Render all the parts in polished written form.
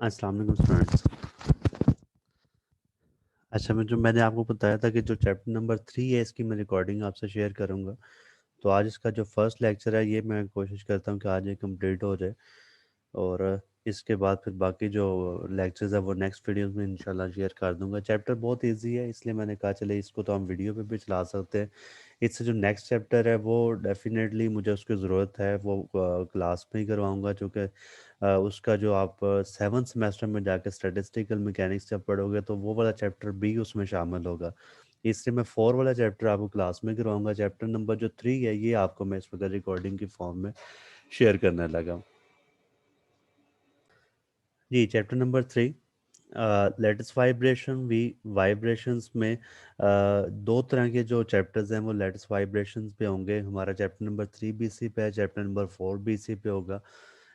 अस्सलाम वालेकुम स्टूडेंट्स। अच्छा, मैंने आपको बताया था कि जो चैप्टर नंबर 3 है इसकी मैं रिकॉर्डिंग आपसे शेयर करूंगा। तो आज इसका जो फर्स्ट लेक्चर है ये मैं कोशिश करता हूँ कि आज ये कंप्लीट हो जाए। और इसके बाद फिर बाकी जो लेक्चर्स है वो नेक्स्ट वीडियोस में इंशाल्लाह शेयर कर दूंगा। चैप्टर बहुत इजी है, इसलिए मैंने कहा चले इसको तो हम वीडियो पे भी चला सकते हैं। इससे जो नेक्स्ट चैप्टर है वो डेफिनेटली मुझे उसकी ज़रूरत है, वो क्लास में ही करवाऊंगा, चूँकि उसका जो आप सेवन्थ सेमेस्टर में जाके स्टैटिस्टिकल मैकेनिक्स जब पढ़ोगे तो वो वाला चैप्टर भी उसमें शामिल होगा। इसलिए मैं 4 वाला चैप्टर आपको क्लास में करवाऊंगा। चैप्टर नंबर जो 3 है ये आपको मैं इस वक्त रिकॉर्डिंग की फॉर्म में शेयर करने लगा। जी, chapter number 3, lattice vibration we vibrations में दो तरह के जो चैप्टर्स हैं वो लेटेस्ट वाइब्रेशंस पे होंगे। हमारा चैप्टर नंबर 3 बीसी पे है, चैप्टर नंबर 4 बीसी पे होगा।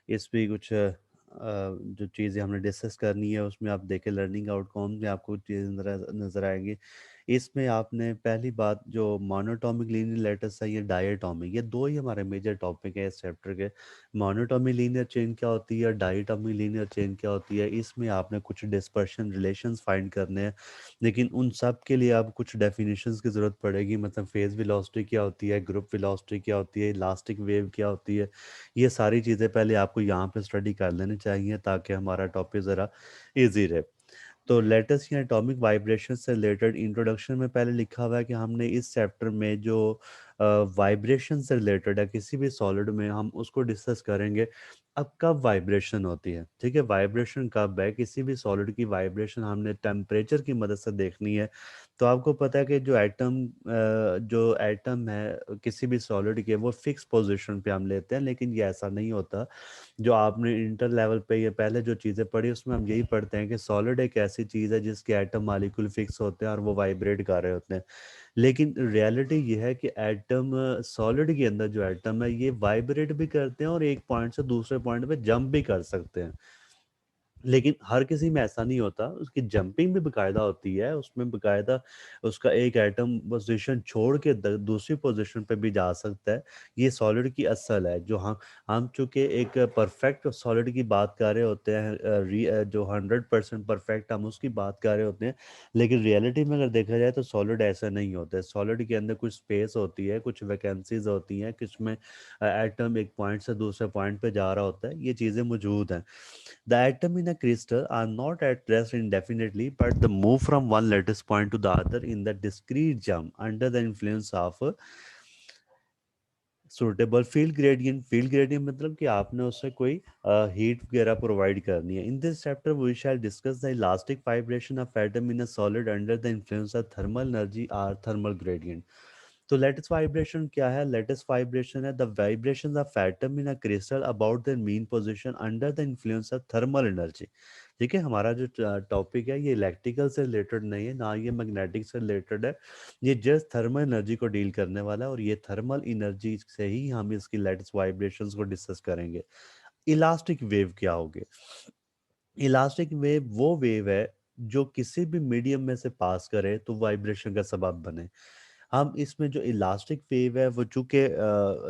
इस पे कुछ जो चीज़ें हमने डिस्कस करनी है उसमें आप देखें लर्निंग आउटकम में आपको चीज़ नजर नज़र आएगी। इसमें आपने पहली बात जो मोनोटॉमिक लीनियर लेटर्स है, ये डायटॉमिक, ये दो ही हमारे मेजर टॉपिक है इस चैप्टर के। मोनोटॉमिक लीनियर चेन क्या होती है, डायटॉमिक लीनियर चेन क्या होती है, इसमें आपने कुछ डिस्पर्शन रिलेशंस फाइंड करने हैं। लेकिन उन सब के लिए आप कुछ डेफिनेशंस की ज़रूरत पड़ेगी, मतलब फेज वेलोसिटी क्या होती है, ग्रुप वेलोसिटी क्या होती है, इलास्टिक वेव क्या होती है। ये सारी चीज़ें पहले आपको यहाँ पे स्टडी कर लेनी चाहिए ताकि हमारा टॉपिक ज़रा इजी रहे। तो लेटेस्ट या एटॉमिक वाइब्रेशन से रिलेटेड इंट्रोडक्शन में पहले लिखा हुआ है कि हमने इस चैप्टर में जो वाइब्रेशन से रिलेटेड है किसी भी सॉलिड में हम उसको डिस्कस करेंगे। अब कब वाइब्रेशन होती है, ठीक है, वाइब्रेशन कब है, किसी भी सॉलिड की वाइब्रेशन हमने टेम्परेचर की मदद से देखनी है। तो आपको पता है कि जो एटम है किसी भी सॉलिड के वो फिक्स पोजीशन पे हम लेते हैं, लेकिन ये ऐसा नहीं होता। जो आपने इंटर लेवल पे ये पहले जो चीज़ें पढ़ी उसमें हम यही पढ़ते हैं कि सॉलिड एक ऐसी चीज़ है जिसके एटम मालिक्यूल फिक्स होते हैं और वो वाइब्रेट कर रहे होते हैं। लेकिन रियलिटी ये है कि एटम सॉलिड के अंदर जो एटम है ये वाइब्रेट भी करते हैं और एक पॉइंट से दूसरे पॉइंट पे जंप भी कर सकते हैं। लेकिन हर किसी में ऐसा नहीं होता, उसकी जंपिंग भी बकायदा होती है, उसमें बकायदा उसका एक एटम पोजीशन छोड़ के दूसरी पोजीशन पे भी जा सकता है। ये सॉलिड की असल है। जो हम चूंकि एक परफेक्ट सॉलिड की बात कर रहे होते हैं, जो 100% परफेक्ट हम उसकी बात कर रहे होते हैं। लेकिन रियलिटी में अगर देखा जाए तो सॉलिड ऐसा नहीं होता है। सॉलिड के अंदर कुछ स्पेस होती है, कुछ वैकेंसीज होती हैं, कुछ में एटम एक पॉइंट से दूसरे पॉइंट पे जा रहा होता है, ये चीज़ें मौजूद हैं। The atom in a crystal are not at rest indefinitely, but they move from one lattice point to the other in the discrete jump under the influence of a suitable field gradient. Field gradient मतलब कि आपने उससे कोई heat वगैरह provide करनी है। In this chapter we shall discuss the elastic vibration of atom in a solid under the influence of thermal energy और thermal gradient. तो लेटेस्ट वाइब्रेशन क्या है? लेटेस्ट वाइब्रेशन है the vibrations of atom in a crystal about the mean position under the influence of thermal energy. ठीक है, हमारा जो topic है ये इलेक्ट्रिकल से रिलेटेड नहीं है, ना ये मैग्नेटिक से रिलेटेड है। ये जस्ट थर्मल एनर्जी को डील करने वाला है और ये थर्मल एनर्जी से ही हम इसकी लेटेस्ट वाइब्रेशंस को डिस्कस करेंगे। इलास्टिक वेव क्या होगे? इलास्टिक वेव वो वेव है जो किसी भी मीडियम में से पास करे तो वाइब्रेशन का सबब बने। हम इसमें जो इलास्टिक वेव है वो चूंकि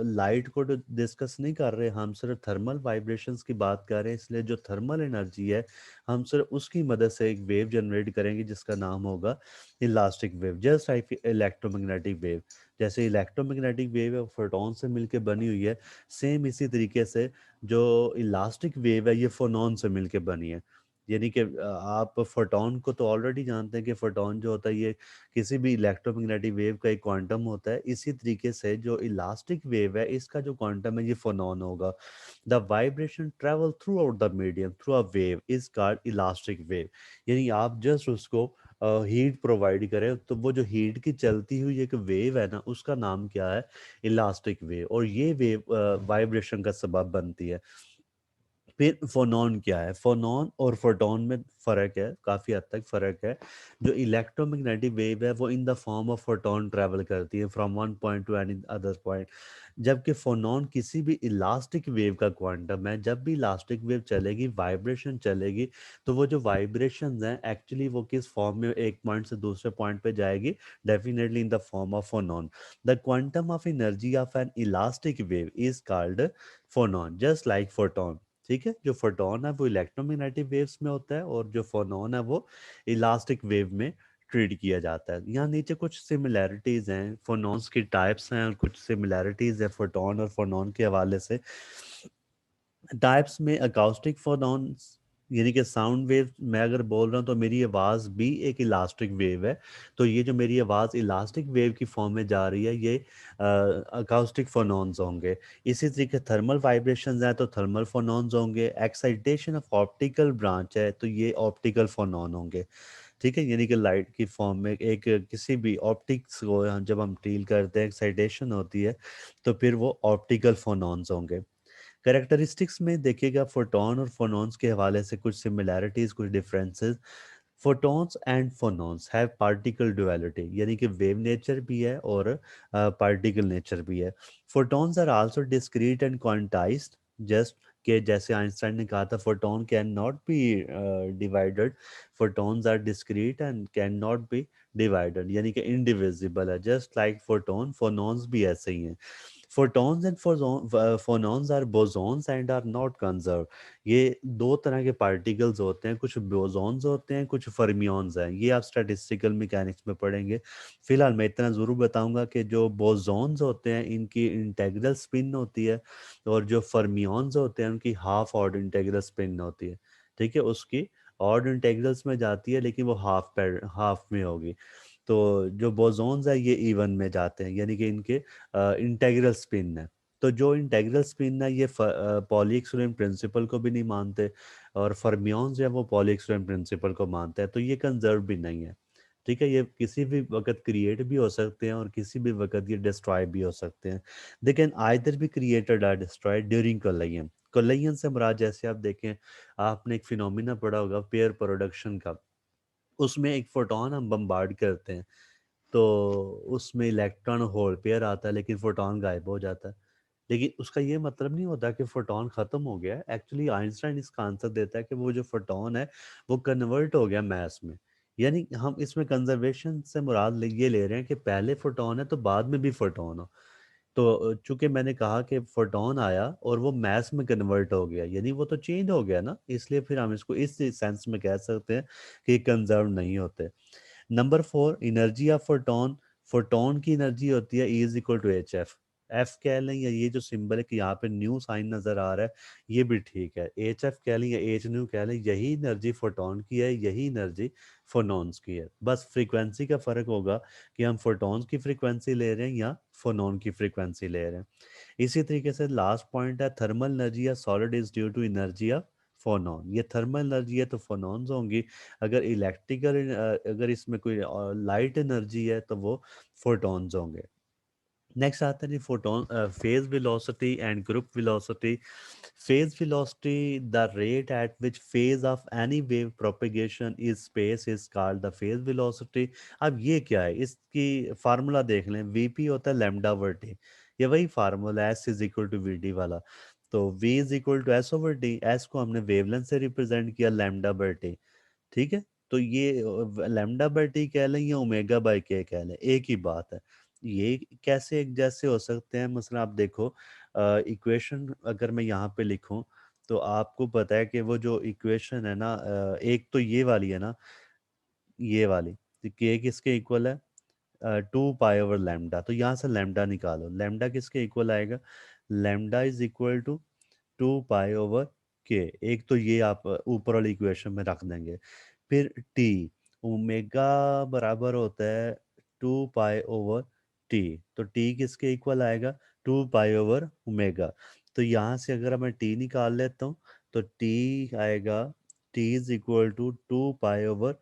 लाइट को तो डिस्कस नहीं कर रहे, हम सिर्फ थर्मल वाइब्रेशंस की बात कर रहे हैं, इसलिए जो थर्मल एनर्जी है हम सिर्फ उसकी मदद से एक वेव जनरेट करेंगे जिसका नाम होगा elastic wave, just like electromagnetic wave. जैसे इलेक्ट्रोमैग्नेटिक वेव है फोटॉन से मिलकर बनी हुई है, सेम इसी तरीके से जो इलास्टिक वेव है ये फोनॉन से मिलकर बनी है। यानी कि आप फोटॉन को तो ऑलरेडी जानते हैं कि फोटॉन जो होता है ये किसी भी इलेक्ट्रोमैग्नेटिक वेव का एक क्वांटम होता है। इसी तरीके से जो इलास्टिक वेव है इसका जो क्वांटम है ये फोनॉन होगा। The vibration travel through out the medium through a wave is called elastic wave. यानी आप जस्ट उसको हीट प्रोवाइड करें तो वो जो हीट की चलती हुई एक वेव है ना उसका नाम क्या है? Elastic wave. और ये वेव वाइब्रेशन का सबब बनती है। फिर फोनॉन क्या है? फोनॉन और फोटॉन में फ़र्क है, काफ़ी हद तक फ़र्क है। जो इलेक्ट्रोमैग्नेटिक वेव है वो इन the form of photon travel करती है from one point two any other point. जबकि फोनॉन किसी भी इलास्टिक वेव का क्वांटम है। जब भी इलास्टिक वेव चलेगी, वाइब्रेशन चलेगी, तो वो जो वाइब्रेशंस हैं एक्चुअली वो किस फॉर्म में एक पॉइंट से दूसरे पॉइंट पे जाएगी? Definitely in the form of phonon. The quantum of energy of an elastic wave is called phonon, just like photon. ठीक है, जो फोटोन है वो इलेक्ट्रोमैग्नेटिक वेव्स में होता है और जो फोनॉन है वो इलास्टिक वेव में ट्रीट किया जाता है। यहाँ नीचे कुछ सिमिलैरिटीज हैं, फोनॉन्स की टाइप्स हैं और कुछ सिमिलैरिटीज है फोटोन और फोनॉन के हवाले से। टाइप्स में अकाउस्टिक फोनॉन्स यानी कि साउंड वेव, मैं अगर बोल रहा हूँ तो मेरी आवाज़ भी एक इलास्टिक वेव है। तो ये जो मेरी आवाज़ इलास्टिक वेव की फॉर्म में जा रही है, ये अकाउस्टिक फोनॉन्स होंगे। इसी तरीके थर्मल वाइब्रेशंस हैं तो थर्मल फोनॉन्स होंगे। एक्साइटेशन ऑफ ऑप्टिकल ब्रांच है तो ये ऑप्टिकल फोनॉन होंगे। ठीक है, यानी कि लाइट की फॉर्म में एक किसी भी ऑप्टिक्स को जब हम डील करते हैं, एक्साइटेशन होती है, तो फिर वो ऑप्टिकल फोनॉन्स होंगे। कैरेक्टरिस्टिक्स में देखिएगा फोटॉन और फोनॉन्स के हवाले से कुछ सिमिलैरिटीज, कुछ differences. Photons and phonons have particle duality, यानी कि वेव नेचर भी है और पार्टिकल नेचर भी है। Photons are also discrete and quantized, just के जैसे आइंस्टाइन ने कहा था photon can not be divided. Photons are discrete and can not be divided, यानी कि इनडिविजिबल है, जस्ट लाइक फोटोन, फोनॉन्स भी ऐसे ही हैं। photons and phonons are bosons and are not conserved। ये दो तरह के पार्टिकल्स होते हैं, कुछ बोसॉन्स होते हैं, कुछ फर्मियंस हैं। ये आप स्टैटिस्टिकल मैकेनिक्स में पढ़ेंगे। फिलहाल मैं इतना ज़रूर बताऊंगा कि जो बोसॉन्स होते हैं इनकी इंटेग्रल स्पिन होती है और जो फर्मियंस होते हैं उनकी हाफ ऑर्डर इंटेग्रल स्पिन होती है। ठीक है, उसकी ऑर्डर इंटेग्रल्स में जाती है लेकिन वो हाफ में होगी। तो जो बोसॉन्स है ये इवन में जाते हैं, यानी कि इनके इंटेग्रल स्पिन है। तो जो इंटेग्रल स्पिन है ये पॉली एक्सक्लूजन प्रिंसिपल को भी नहीं मानते और फर्मियंस जो है वो पॉली एक्सक्लूजन प्रिंसिपल को मानते हैं, तो ये कंजर्व भी नहीं है। ठीक है, ये किसी भी वक्त क्रिएट भी हो सकते हैं और किसी भी वक्त ये डिस्ट्रॉय भी हो सकते हैं। दे कैन आइदर भी क्रिएटेड और डिस्ट्रॉयड ड्यूरिंग कोलिजन। कोलिजन से मुराद जैसे आप देखें, आपने एक फिनोमिना पढ़ा होगा पेयर प्रोडक्शन का, उसमें एक फोटोन हम बम्बार्ड करते हैं तो उसमें इलेक्ट्रॉन होल पेयर आता है लेकिन फोटोन गायब हो जाता है। लेकिन उसका ये मतलब नहीं होता कि फोटोन खत्म हो गया है। एक्चुअली आइंस्टाइन इसका आंसर देता है कि वो जो फोटोन है वो कन्वर्ट हो गया मैस में। यानी हम इसमें कंजर्वेशन से मुराद ये ले रहे हैं कि पहले फोटोन है तो बाद में भी फोटोन हो। तो चूंकि मैंने कहा कि फोटोन आया और वो मैस में कन्वर्ट हो गया, यानी वो तो चेंज हो गया ना, इसलिए फिर हम इसको इस सेंस में कह सकते हैं कि कंजर्व नहीं होते। Number 4, energy of photon. Photon की एनर्जी होती है E is equal to h f. F कह लें या ये जो सिंबल है कि यहाँ पे न्यू साइन नजर आ रहा है, ये भी ठीक है। एच एफ कह लें या एच न्यू कह लें, यही एनर्जी फोटोन की है, यही एनर्जी फोनॉन्स की है। बस फ्रीक्वेंसी का फर्क होगा कि हम फोटोन्स की फ्रीक्वेंसी ले रहे हैं या फोनॉन की फ्रीक्वेंसी ले रहे हैं। इसी तरीके से लास्ट पॉइंट है थर्मल एनर्जी या solid is due to energy of phonon. ये थर्मल एनर्जी है तो फोनॉन्स होंगी। अगर इलेक्ट्रिकल अगर इसमें कोई लाइट एनर्जी है तो वो फोटॉन्स होंगे। नेक्स्ट आता है जी photon phase velocity and group velocity. Phase velocity, the rate at which phase of any wave propagation is space is called the phase velocity. अब ये क्या है, इसकी फार्मूला देख लें, वीपी होता है लैम्डा ओवर टी। ये वही formula s is equal to v d वाला। तो v is equal to s over d, s को हमने वेवलेंथ से रिप्रेजेंट किया लैम्डा बाय टी। ठीक है, तो ये लैम्डा बाय टी कह लें या ओमेगा बाय के कह लें, एक ही बात है। ये कैसे एक जैसे हो सकते हैं, मसलन आप देखो इक्वेशन अगर मैं यहाँ पे लिखूं तो आपको पता है कि वो जो इक्वेशन है ना, एक तो ये वाली है ना, ये वाली, तो के किसके इक्वल है, 2 पाई ओवर लैम्डा। तो यहाँ से लैम्डा निकालो, लैम्डा किसके इक्वल आएगा, lambda is equal to 2 pi over k. एक तो ये आप ऊपर वाली इक्वेशन में रख देंगे। फिर टी, ओमेगा बराबर होता है 2 पाई ओवर टी। तो टी किसके इक्वल आएगा, 2 पाई ओवर ओमेगा। तो यहाँ से अगर मैं टी निकाल लेता हूँ तो टी आएगा, t is equal to 2 pi over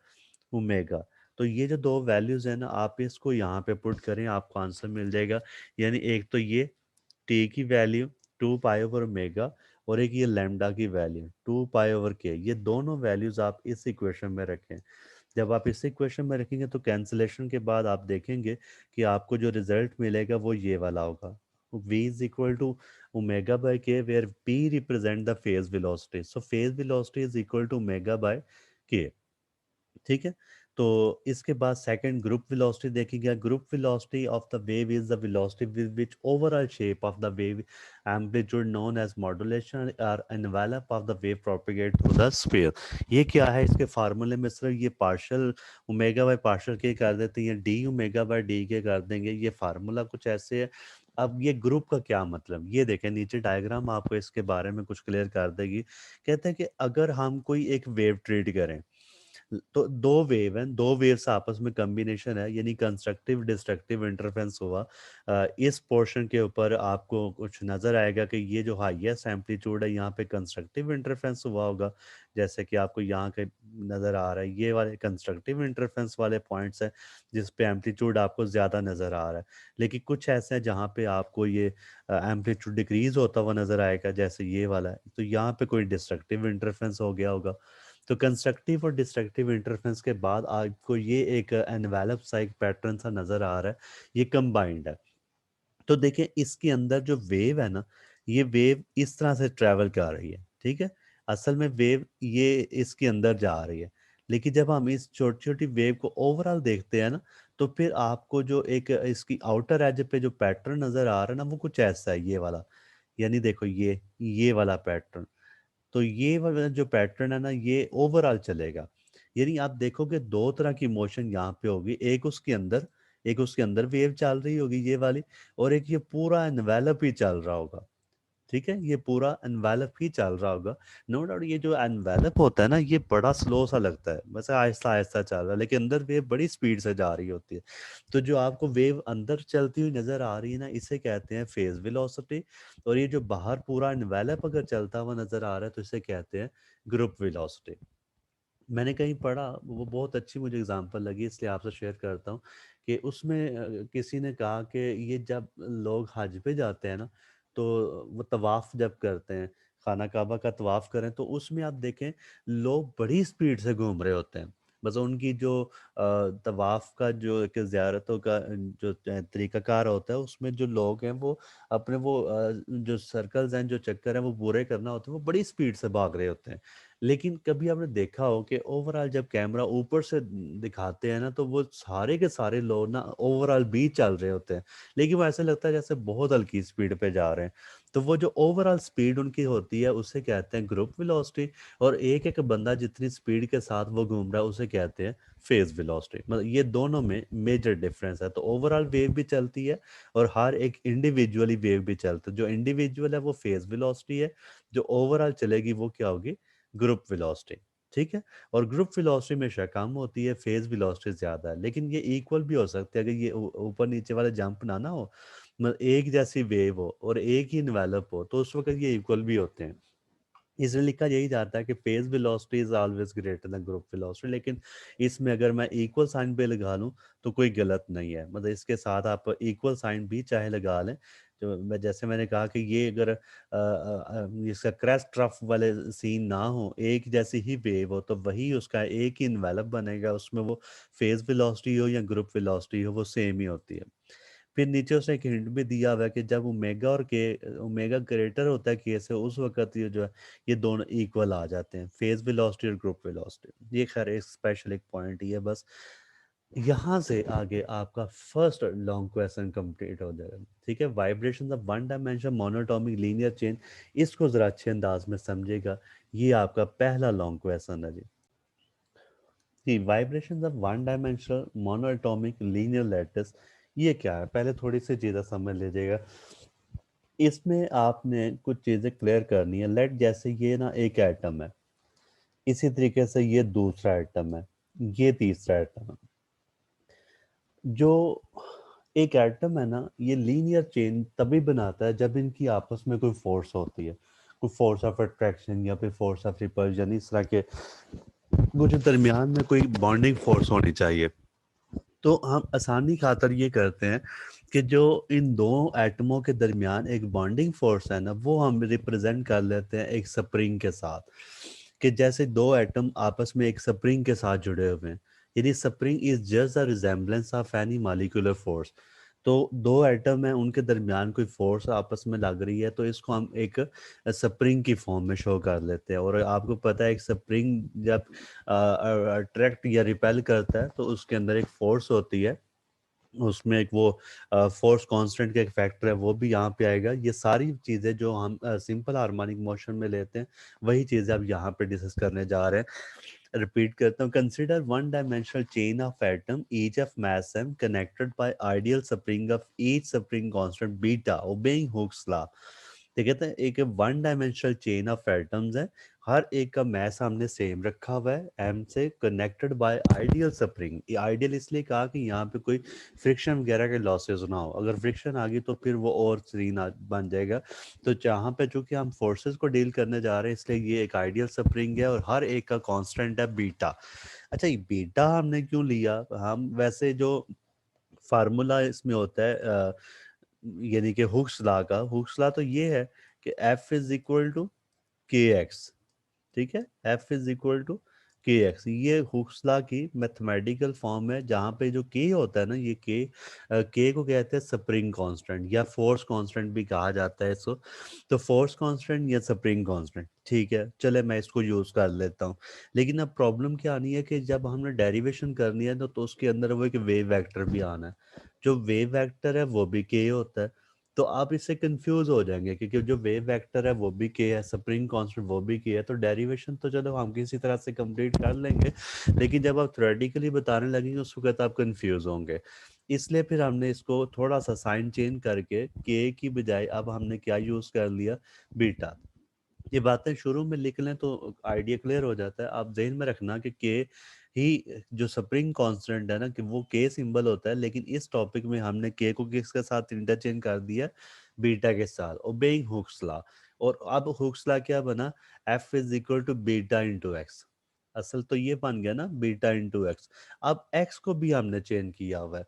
omega. तो ये जो दो वैल्यूज है ना, आप इसको यहाँ पे पुट करें आपको आंसर मिल जाएगा। यानी एक तो ये टी की वैल्यू 2 पाई ओवर ओमेगा और एक ये लैम्डा की वैल्यू 2 पाई ओवर के, ये दोनों वैल्यूज आप इस इक्वेशन में रखें। जब आप इस इक्वेशन में रखेंगे तो कैंसिलेशन के बाद आप देखेंगे कि आपको जो रिजल्ट मिलेगा वो ये वाला होगा, v is equal to omega by k, where p represent the phase velocity. So phase velocity is equal to omega by k. ठीक है, तो इसके बाद सेकंड ग्रुप वेलोसिटी देखिएगा। Group velocity of the wave is the velocity with which overall shape of the wave amplitude known as modulation or envelope of the wave propagate through the sphere. ये क्या है, इसके फार्मूले में सिर्फ ये partial omega by partial के कर देते हैं, डी ओमेगा बाय डी के कर देंगे। ये फार्मूला कुछ ऐसे है। अब ये ग्रुप का क्या मतलब, ये देखें नीचे डायग्राम आपको इसके बारे में कुछ क्लियर कर देगी। कहते हैं कि अगर हम कोई एक वेव ट्रीट करें, तो दो वेव हैं, दो वेव्स आपस में कॉम्बिनेशन है, यानी कंस्ट्रक्टिव डिस्ट्रक्टिव इंटरफेरेंस हुआ। इस पोर्शन के ऊपर आपको कुछ नज़र आएगा कि ये जो हाईएस्ट एम्पलीट्यूड है यहाँ पे कंस्ट्रक्टिव इंटरफेरेंस हुआ होगा, जैसे कि आपको यहाँ के नज़र आ रहा है। ये वाले कंस्ट्रक्टिव इंटरफेरेंस वाले पॉइंट्स हैं जिस पे एम्पलीट्यूड आपको ज़्यादा नज़र आ रहा है। लेकिन कुछ ऐसे हैं जहाँ पे आपको ये एम्पलीट्यूड डिक्रीज होता हुआ नज़र आएगा, जैसे ये वाला है, तो यहाँ पे कोई डिस्ट्रक्टिव इंटरफेरेंस हो गया होगा। तो कंस्ट्रक्टिव और डिस्ट्रक्टिव इंटरफेरेंस के बाद आपको ये एक एनवेलप सा एक पैटर्न सा नजर आ रहा है, ये कंबाइंड है। तो देखिए इसके अंदर जो वेव है ना, ये वेव इस तरह से ट्रैवल कर रही है, ठीक है। असल में वेव ये इसके अंदर जा रही है, लेकिन जब हम इस छोटी छोटी वेव को ओवरऑल देखते हैं ना, तो फिर आपको जो एक इसकी आउटर एज पे जो पैटर्न नजर आ रहा है ना, वो कुछ ऐसा है, ये वाला। यानी देखो ये वाला पैटर्न। तो ये वाला जो पैटर्न है ना, ये ओवरऑल चलेगा। यानी आप देखोगे दो तरह की मोशन यहाँ पे होगी, एक उसके अंदर वेव चल रही होगी ये वाली, और एक ये पूरा एनवेलप ही चल रहा होगा, ठीक है। ये पूरा एनवेलप ही चल रहा होगा। नो डाउट ये जो एनवेलप होता है ना, ये बड़ा स्लो सा लगता है, वैसे आहिस्ता आहिस्ता चल रहा है, लेकिन अंदर वेव बड़ी स्पीड से जा रही होती है। तो जो आपको वेव अंदर चलती हुई नजर आ रही है ना, इसे कहते हैं फेज वेलोसिटी। और ये जो बाहर पूरा एनवेलप अगर चलता हुआ नजर आ रहा है, तो इसे कहते हैं ग्रुप वेलोसिटी। मैंने कहीं पढ़ा, वो बहुत अच्छी मुझे एग्जांपल लगी, इसलिए आपसे शेयर करता हूँ कि उसमें किसी ने कहा कि ये जब लोग हज पे जाते हैं ना, तो वो तवाफ जब करते हैं, खाना काबा का तवाफ करें, तो उसमें आप देखें लोग बड़ी स्पीड से घूम रहे होते हैं। बस उनकी जो तवाफ का जो एक ज़ियारतों का जो तरीकाकार होता है, उसमें जो लोग हैं वो अपने वो जो सर्कल्स हैं, जो चक्कर हैं, वो पूरे करना होता है, वो बड़ी स्पीड से भाग रहे होते हैं। लेकिन कभी आपने देखा हो कि ओवरऑल जब कैमरा ऊपर से दिखाते हैं ना, तो वो सारे के सारे लोग ना ओवरऑल भी चल रहे होते हैं, लेकिन वो ऐसे लगता है जैसे बहुत हल्की स्पीड पे जा रहे हैं। तो वो जो ओवरऑल स्पीड उनकी होती है, उसे कहते हैं ग्रुप वेलोसिटी। और एक एक बंदा जितनी स्पीड के साथ वो घूम रहा है, उसे कहते हैं फेज वेलोसिटी। मतलब ये दोनों में मेजर डिफरेंस है। तो ओवरऑल वेव भी चलती है, और हर एक इंडिविजुअली वेव भी चलता है। जो इंडिविजुअल है वो फेज वेलोसिटी है, जो ओवरऑल चलेगी वो क्या होगी, ग्रुप वेलोसिटी, ठीक है। और ग्रुप वेलोसिटी हमेशा कम होती है, फेज वेलोसिटी ज्यादा है, लेकिन ये इक्वल भी हो सकते हैं अगर ये ऊपर नीचे वाला जंप ना हो, मतलब एक जैसी वेव हो और एक ही इन्वेलप हो, तो उस वक्त ये इक्वल भी होते हैं। इसलिए लिखा यही जाता है कि phase velocity is always greater than group velocity. लेकिन इसमें अगर मैं इक्वल साइन पे लगा लूं तो कोई गलत नहीं है, मतलब इसके साथ आप इक्वल साइन भी चाहे लगा लें। जो मैं जैसे मैंने कहा कि ये अगर इसका क्रैश ट्रफ वाले सीन ना हो, एक जैसी ही वेव हो, तो वही उसका एक ही इन्वेलप बनेगा, उसमें वो फेज वेलोसिटी हो या ग्रुप वेलोसिटी हो, वो सेम ही होती है। फिर नीचे उसने एक हिंट भी दिया हुआ है कि जब ओमेगा ग्रेटर होता है के से, उस वक्त ये जो है ये दोनों इक्वल आ जाते हैं, फेज वेलोसिटी और ग्रुप वेलोसिटी। ये खैर एक स्पेशल एक पॉइंट ही है बस। यहाँ से आगे आपका फर्स्ट लॉन्ग क्वेश्चन कंप्लीट हो जाएगा, ठीक है। Vibration of one dimension monatomic linear chain, इसको जरा अच्छे अंदाज में समझेगा। ये आपका पहला लॉन्ग क्वेश्चन है जी। जी, vibrations of one dimensional monatomic linear lattice, ये क्या है, पहले थोड़ी सी चीज़ें समझ लीजिएगा। इसमें आपने कुछ चीज़ें क्लियर करनी है। लेट जैसे ये ना एक एटम है, इसी तरीके से ये दूसरा एटम है, ये तीसरा एटम है। जो एक एटम है ना, ये लीनियर चेन तभी बनाता है जब इनकी आपस में कोई फोर्स होती है, कोई फोर्स ऑफ अट्रैक्शन या फिर फोर्स ऑफ रिपल्जन, इस तरह के कुछ दरमियान में कोई बॉन्डिंग फोर्स होनी चाहिए। तो हम आसानी खातर ये करते हैं कि जो इन दो एटमों के दरमियान एक बॉन्डिंग फोर्स है ना, वो हम रिप्रेजेंट कर लेते हैं एक स्प्रिंग के साथ। कि जैसे दो एटम आपस में एक स्प्रिंग के साथ जुड़े हुए हैं, यानी spring is just a resemblance of any molecular force. तो दो एटम है, उनके दरमियान कोई फोर्स आपस में लग रही है, तो इसको हम एक स्प्रिंग की फॉर्म में शो कर लेते हैं। और आपको पता है एक स्प्रिंग जब अट्रैक्ट या रिपेल करता है तो उसके अंदर एक फोर्स होती है, उसमें एक वो फोर्स कांस्टेंट का एक फैक्टर है, वो भी यहाँ पे आएगा। ये सारी चीज़ें जो हम सिंपल हार्मोनिक मोशन में लेते हैं वही चीज़ें अब यहाँ पे डिस्कस करने जा रहे हैं। रिपीट करता हूँ, consider one dimensional chain of atom each of mass m connected by ideal spring of each spring constant beta obeying Hooke's law. तो कहते हैं एक one dimensional chain of atoms है, हर एक का मैस हमने सेम रखा हुआ है एम से, कनेक्टेड बाय आइडियल स्प्रिंग। ये आइडियल इसलिए कहा कि यहाँ पे कोई फ्रिक्शन वगैरह के लॉसेस ना हो, अगर फ्रिक्शन आ गई तो फिर वो और सीन बन जाएगा। तो जहाँ पे चूंकि हम फोर्सेस को डील करने जा रहे हैं इसलिए ये एक आइडियल स्प्रिंग है और हर एक का कांस्टेंट है बीटा। अच्छा, ये बीटा हमने क्यों लिया? हम वैसे जो फार्मूला इसमें होता है यानी कि हुक्स लॉ का, हुक्स लॉ तो ये है कि एफ इज इक्वल टू के एक्स। ठीक है, एफ इज इक्वल टू के एक्स, ये हुक्स लॉ की मैथमेटिकल फॉर्म है, जहाँ पे जो के होता है ना, ये के को कहते हैं स्प्रिंग कांस्टेंट या फोर्स कांस्टेंट भी कहा जाता है इसको। तो फोर्स कांस्टेंट या स्प्रिंग कांस्टेंट, ठीक है, चले मैं इसको यूज कर लेता हूँ। लेकिन अब प्रॉब्लम क्या आनी है कि जब हमने डेरिवेशन करनी है तो उसके अंदर वो एक वेव वेक्टर भी आना है। जो वेव वेक्टर है वो भी के होता है। तो आप इससे कंफ्यूज हो जाएंगे क्योंकि जो वेव वेक्टर है वो भी के है, स्प्रिंग कांस्टेंट वो भी के है। तो डेरिवेशन तो चलो हम किसी तरह से कंप्लीट कर लेंगे, लेकिन जब आप थ्योरेटिकली बताने लगेंगे उस वक्त आप कंफ्यूज होंगे। इसलिए फिर हमने इसको थोड़ा सा साइन चेंज करके के की बजाय अब हमने क्या यूज कर लिया, बीटा। ये बातें शुरू में लिख लें तो आइडिया क्लियर हो जाता है। आप जहन में रखना कि के ही जो स्प्रिंग कांस्टेंट है ना, कि वो के सिंबल होता है, लेकिन इस टॉपिक में हमने के को किसके साथ इंटरचेंज कर दिया, बीटा के साथ, ओबेइंग हुक्स लॉ। और अब हुक्स लॉ क्या बना, f is equal to beta into x. असल तो ये बन गया ना बीटा इंटू एक्स। अब एक्स को भी हमने चेंज किया हुआ है।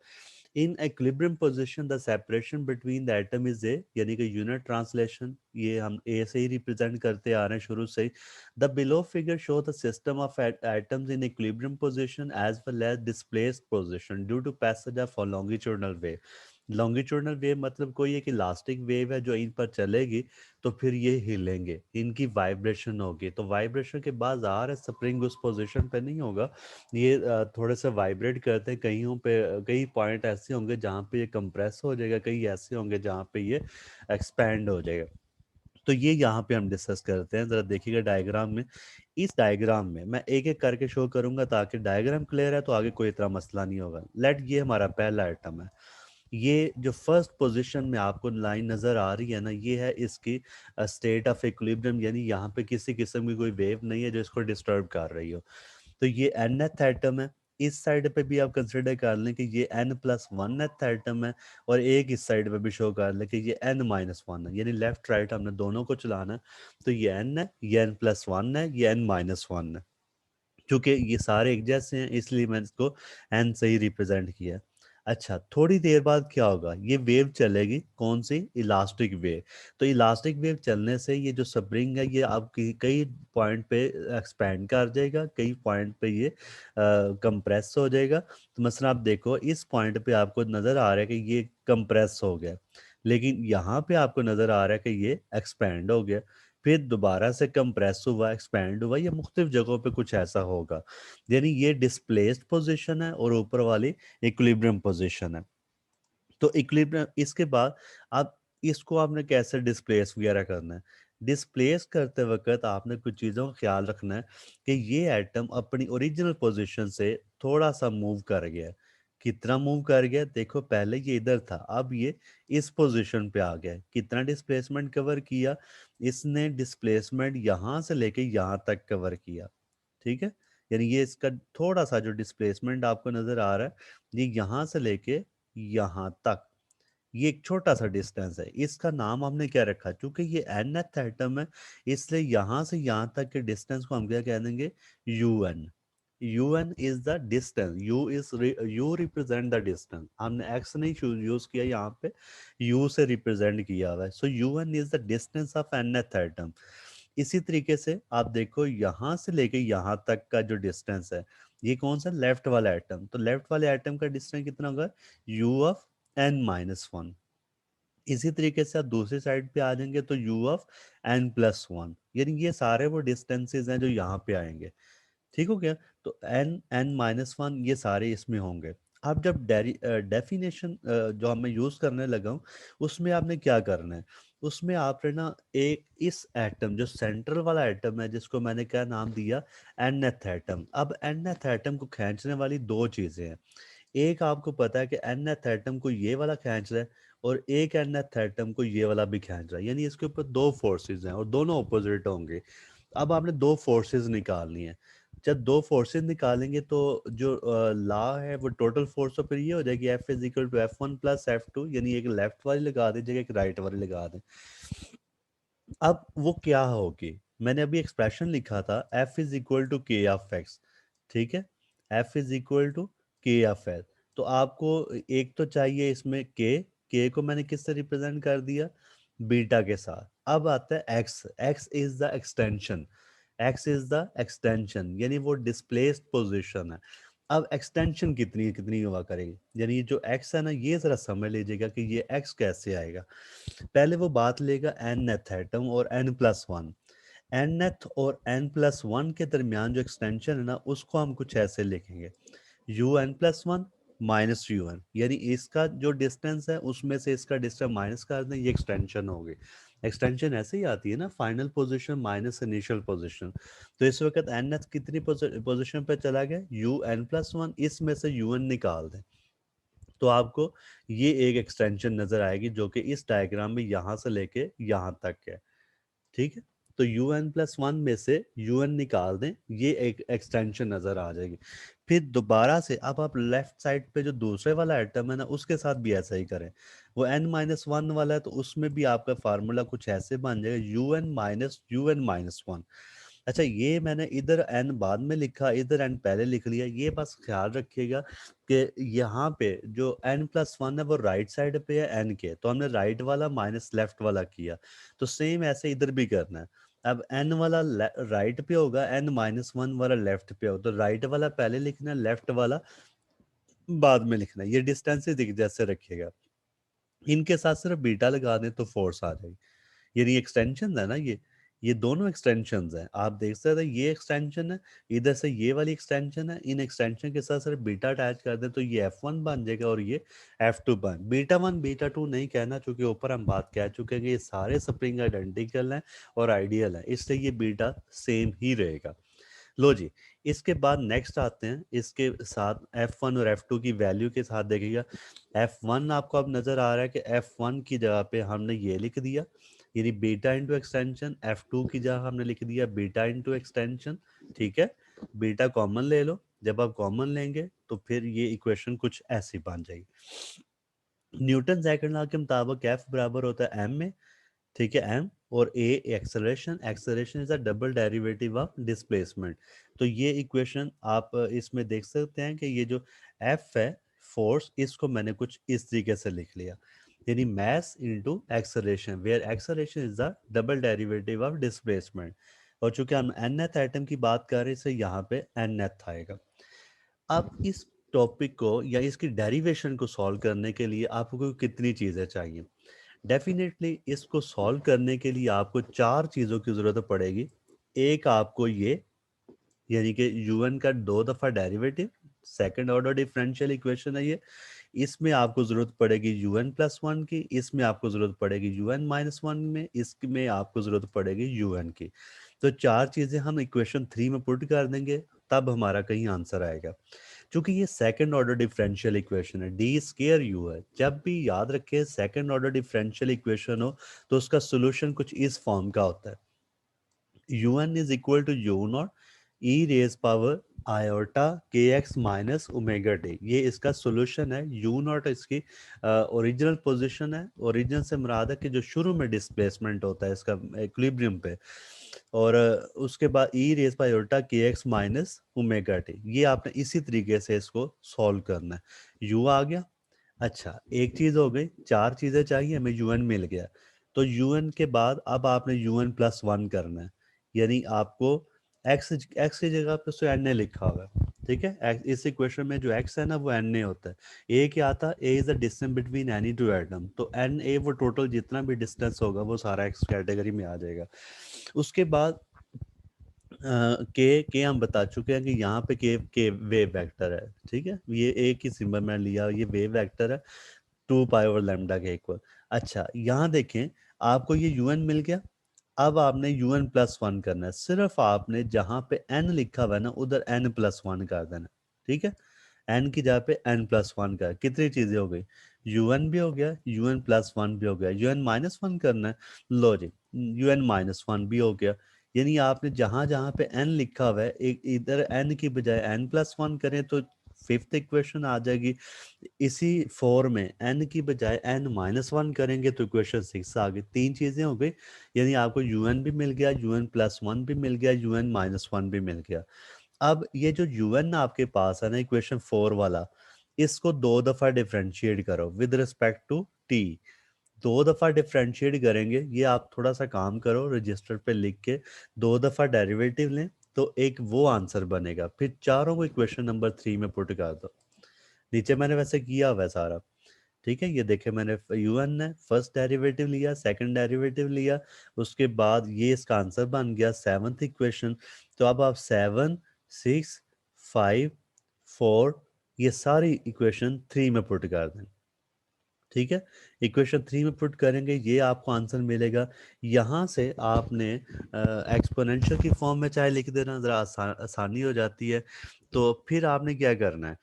In equilibrium position the separation between the atom is a, यानी कि यूनिट ट्रांसलेशन ये हम ए से ही रिप्रेजेंट करते आ रहे हैं शुरू से ही। The below figure show the system of atoms in equilibrium position as well as displaced position due to passage of longitudinal wave. Longitudinal wave मतलब कोई एक इलास्टिक वेव है जो इन पर चलेगी तो फिर ये हिलेंगे, इनकी वाइब्रेशन होगी। तो वाइब्रेशन के बाद आ रहा है स्प्रिंग उस पोजीशन पे नहीं होगा, ये थोड़े से वाइब्रेट करते हैं, कहीं पे कई पॉइंट ऐसे होंगे जहाँ पे ये कंप्रेस हो जाएगा, कई ऐसे होंगे जहाँ पे ये एक्सपैंड हो जाएगा। तो ये यहाँ पे हम डिस्कस करते हैं, जरा देखिएगा डायग्राम में। इस डायग्राम में मैं एक एक करके शो करूंगा ताकि डायग्राम क्लियर है तो आगे कोई इतना मसला नहीं होगा। लेट, ये हमारा पहला आइटम है। ये जो फर्स्ट पोजीशन में आपको लाइन नजर आ रही है ना, ये है इसकी स्टेट ऑफ इक्विलिब्रियम, यानी यहाँ पे किसी किस्म की कोई वेव नहीं है जो इसको डिस्टर्ब कर रही हो। तो ये nth एटम है। इस साइड पे भी आप कंसिडर कर लें कि ये n+1th एटम है, और एक इस साइड पे भी शो कर लें कि ये n-1 है, यानी लेफ्ट राइट हमने दोनों को चलाना है। तो ये n है, ये n+1 है, ये n-1 है। क्योंकि ये सारे एक जैसे हैं इसलिए मैंने इसको एन से ही रिप्रेजेंट किया। अच्छा, थोड़ी देर बाद क्या होगा, ये वेव चलेगी, कौन सी, इलास्टिक वेव। तो इलास्टिक वेव चलने से ये जो स्प्रिंग है ये आपकी कई पॉइंट पे एक्सपैंड कर जाएगा, कई पॉइंट पे ये कंप्रेस हो जाएगा। तो मसलन आप देखो इस पॉइंट पे आपको नज़र आ रहा है कि ये कंप्रेस हो गया, लेकिन यहाँ पे आपको नज़र आ रहा है कि ये एक्सपैंड हो गया, फिर दोबारा से कंप्रेस हुआ, एक्सपैंड हुआ, या मुख्तलिफ जगहों पे कुछ ऐसा होगा। यानी ये डिस्प्लेस्ड पोजीशन है और ऊपर वाली इक्विलिब्रियम पोजीशन है। तो इक्विलिब्रियम इसके बाद आप इसको आपने कैसे डिस्प्लेस वगैरह करना है। डिस्प्लेस करते वक्त आपने कुछ चीज़ों का ख्याल रखना है कि ये एटम अपनी ओरिजिनल पोजीशन से थोड़ा सा मूव कर गया है। कितना मूव कर गया, देखो पहले ये इधर था, अब ये इस पोजीशन पे आ गया है। कितना डिस्प्लेसमेंट कवर किया, इसने डिस्प्लेसमेंट यहाँ से लेके यहाँ तक कवर किया। ठीक है, यानी ये इसका थोड़ा सा जो डिस्प्लेसमेंट आपको नजर आ रहा है ये यहाँ से लेके यहाँ तक, ये एक छोटा सा डिस्टेंस है। इसका नाम हमने क्या रखा, क्योंकि ये nth एटम है इसलिए यहाँ से यहाँ तक के डिस्टेंस को हम क्या कह देंगे, un। un is the distance, u represent the distance, हमने x नहीं यूज किया यहाँ पे, u से रिप्रेजेंट किया हुआ है। सो un is the distance of nth atom. इसी तरीके से आप देखो यहाँ से लेके यहाँ तक का जो डिस्टेंस है, ये कौन सा, लेफ्ट वाला एटम। तो लेफ्ट वाले एटम का डिस्टेंस कितना होगा, u ऑफ n-1। इसी तरीके से आप दूसरी साइड पे आ जाएंगे तो u ऑफ n+1, यानी ये सारे वो डिस्टेंसेस हैं जो यहाँ पे आएंगे। ठीक हो गया। तो n-1 ये सारे इसमें होंगे। अब जब डेफिनेशन जो मैं यूज करने लगा हूँ, उसमें आपने क्या करना है, उसमें आपने ना एक इस एटम जो सेंट्रल वाला एटम है जिसको मैंने क्या नाम दिया, nth एटम। अब nth एटम को खींचने वाली दो चीजें हैं। एक आपको पता है कि nth एटम को ये वाला खींच रहा है और एक nth एटम को ये वाला भी खींच रहा है, यानी इसके ऊपर दो फोर्सेस हैं और दोनों ऑपोजिट होंगे। अब आपने दो फोर्सेस निकालनी है। जब दो फोर्सेस निकालेंगे तो जो लॉ है वो टोटल फोर्स तो फिर ये हो जाएगी F=F1+F2, यानी एक लेफ्ट वाली लगा दीजिएगा, एक राइट वाली लगा दें। अब वो क्या होगी, मैंने अभी एक्सप्रेशन लिखा था F=K(x), ठीक है, F=K(x). तो आपको एक तो चाहिए इसमें K को मैंने किससे रिप्रेजेंट कर दिया, बीटा के साथ। अब आता है X इज द एक्सटेंशन, यानी वो डिस्प्लेस्ड पोजीशन है। अब एक्सटेंशन कितनी कितनी हुआ करेगी, यानी ये जो X है ना, ये जरा समझ लीजिएगा कि ये X कैसे आएगा। पहले वो बात लेगा nth एटम और n+1। nth और n+1 के दरमियान जो एक्सटेंशन है ना, उसको हम कुछ ऐसे लिखेंगे, un+1 माइनस un, यानी इसका जो डिस्टेंस है उसमें से इसका डिस्टेंस माइनस कर दें, ये एक्सटेंशन होगी। एक्सटेंशन ऐसे ही आती है ना, final position minus initial position. तो इस वक्त nth कितनी पोजीशन पे चला गया, un+1, इसमें से un निकाल दें तो आपको ये एक एक्सटेंशन नजर आएगी जो कि इस डायग्राम में यहां से लेके यहां तक है। ठीक है, तो un+1 में से un निकाल दें, ये एक एक्सटेंशन नजर आ जाएगी। फिर दोबारा से अब आप लेफ्ट साइड पे जो दूसरे वाला आइटम है ना, उसके साथ भी ऐसा ही करें। वो n-1 वाला है तो उसमें भी आपका फार्मूला कुछ ऐसे बन जाएगा, un-1। अच्छा, ये मैंने इधर n बाद में लिखा, इधर n पहले लिख लिया, ये बस ख्याल रखिएगा कि यहाँ पे जो n+1 है वो राइट साइड पे है n के, तो हमने राइट वाला माइनस लेफ्ट वाला किया। तो सेम ऐसे इधर भी करना है। अब n वाला राइट पे होगा, n-1 वाला लेफ्ट पे होगा, तो राइट वाला पहले लिखना है, लेफ्ट वाला बाद में लिखना है। ये डिस्टेंसेस जैसे रखिएगा, इनके साथ सिर्फ बीटा लगा दें तो फोर्स आ जाएगी। ये एक्सटेंशन है ना, ये दोनों एक्सटेंशंस हैं, आप देख सकते हैं, ये एक्सटेंशन है, इधर से ये वाली एक्सटेंशन है, इन एक्सटेंशन के साथ सिर्फ बीटा अटैच कर दें तो ये F1 बन जाएगा और ये F2 बन। बीटा 1 बीटा 2 नहीं कहना, क्योंकि ऊपर हम बात कह चुके हैं कि ये सारे स्प्रिंग आइडेंटिकल हैं और आइडियल हैं, इसलिए ये बीटा सेम ही रहेगा। लो जी, इसके बाद नेक्स्ट आते हैं, इसके साथ F1 और F2 की वैल्यू के साथ देखिएगा। F1 आपको अब नजर आ रहा है कि F1 की जगह पे हमने ये लिख दिया, यानी बीटा इंटू एक्सटेंशन। F2 की जगह हमने लिख दिया बीटा इंटू एक्सटेंशन। ठीक है, बीटा कॉमन ले लो, जब आप कॉमन लेंगे तो फिर ये इक्वेशन कुछ ऐसी बन जाएगी। न्यूटन सेकंड लॉ के मुताबिक F बराबर होता है m में, ठीक है, m, और a acceleration, acceleration is a double derivative of displacement. तो ये इक्वेशन आप इसमें देख सकते हैं कि ये जो f है, फोर्स, इसको मैंने कुछ इस तरीके से लिख लिया, यानी mass into acceleration, where acceleration is the double derivative of displacement. और चूंकि हम nth एटम की बात कर रहे हैं, इसलिए यहाँ पे nth आएगा। अब इस टॉपिक को या इसकी डेरिवेशन को सॉल्व करने के लिए आपको कितनी चीज़ें चाहिए, डेफिनेटली इसको सॉल्व करने के लिए आपको चार चीज़ों की ज़रूरत पड़ेगी। एक आपको ये, यानी कि un का दो दफ़ा derivative, second order differential equation है ये, इसमें आपको ज़रूरत पड़ेगी un+1 की, इसमें आपको ज़रूरत पड़ेगी un-1 में, इसमें आपको ज़रूरत पड़ेगी un की। तो चार चीज़ें हम इक्वेशन 3 में पुट कर देंगे, तब हमारा कहीं आंसर आएगा। क्योंकि ये सेकंड ऑर्डर डिफरेंशियल इक्वेशन है, डी स्केयर यू है। जब भी याद रखें सेकंड ऑर्डर डिफरेंशियल इक्वेशन हो तो उसका सोल्यूशन कुछ इस फॉर्म का होता है, un is equal to u naught e raise power iota k x minus omega t, ये इसका सोल्यूशन है। यू नॉट इसकी ओरिजिनल पोजीशन है, ओरिजिनल से मुराद है कि जो शुरू में डिस्प्लेसमेंट होता है इसका इक्विलिब्रियम पे, और उसके बाद e raise bye iota k x minus omega t, ये आपने इसी तरीके से इसको सॉल्व करना है। यू आ गया। अच्छा, एक चीज हो गई, चार चीजें चाहिए, हमें यूएन मिल गया। तो यूएन के बाद अब आपने un+1 करना है, यानी आपको एक्स एक्स की जगह पे उसको एन ए लिखा हुआ है, ठीक है। इस इक्वेशन में जो x है ना वो Na होता है। a क्या था, a is the distance between any two atom, तो Na वो टोटल जितना भी डिस्टेंस होगा वो सारा x कैटेगरी में आ जाएगा। उसके बाद के हम बता चुके हैं कि यहाँ पे के वेव वेक्टर है, ठीक है। ये एक ही सिंबल मैंने लिया, ये वेव वेक्टर है 2 पाई ओवर लैम्डा के इक्वल। अच्छा यहाँ देखें, आपको ये यूएन मिल गया। अब आपने UN+1 करना है, सिर्फ आपने जहां पे n लिखा हुआ है ना उधर n+1 कर देना, ठीक है। n की जगह पे n+1 का, कितनी चीजें हो गई, UN भी हो गया, UN+1 भी हो गया, UN-1 करना है, लो जी UN-1 भी हो गया। यानी आपने जहां जहां पे n लिखा हुआ है, एक इधर n की बजाय n+1 करें तो फिफ्थ इक्वेशन आ जाएगी। इसी फोर में n की बजाय n-1 करेंगे तो इक्वेशन 6 आ गई। तीन चीजें हो गई, यानी आपको UN भी मिल गया, UN+1 भी मिल गया, UN-1 भी मिल गया। अब ये जो UN आपके पास है ना इक्वेशन 4 वाला, इसको दो दफा डिफरेंशिएट करो विद रिस्पेक्ट टू t। दो दफा डिफरेंशिएट करेंगे, ये आप थोड़ा सा काम करो, रजिस्टर पे लिख के दो दफा डेरिवेटिव लें तो एक वो आंसर बनेगा, फिर चारों को इक्वेशन नंबर 3 में पुट कर दो। नीचे मैंने वैसे किया हुआ है सारा, ठीक है। ये देखे मैंने UN ने फर्स्ट डेरिवेटिव लिया, सेकंड डेरिवेटिव लिया, उसके बाद ये इसका आंसर बन गया सेवंथ इक्वेशन। तो अब आप 7, 6, 5, 4 ये सारी इक्वेशन 3 में पुट कर दें, ठीक है। इक्वेशन 3 में पुट करेंगे, ये आपको आंसर मिलेगा। यहाँ से आपने एक्सपोनेंशियल की फॉर्म में चाहे लिख देना, ज़रा आसानी हो जाती है। तो फिर आपने क्या करना है,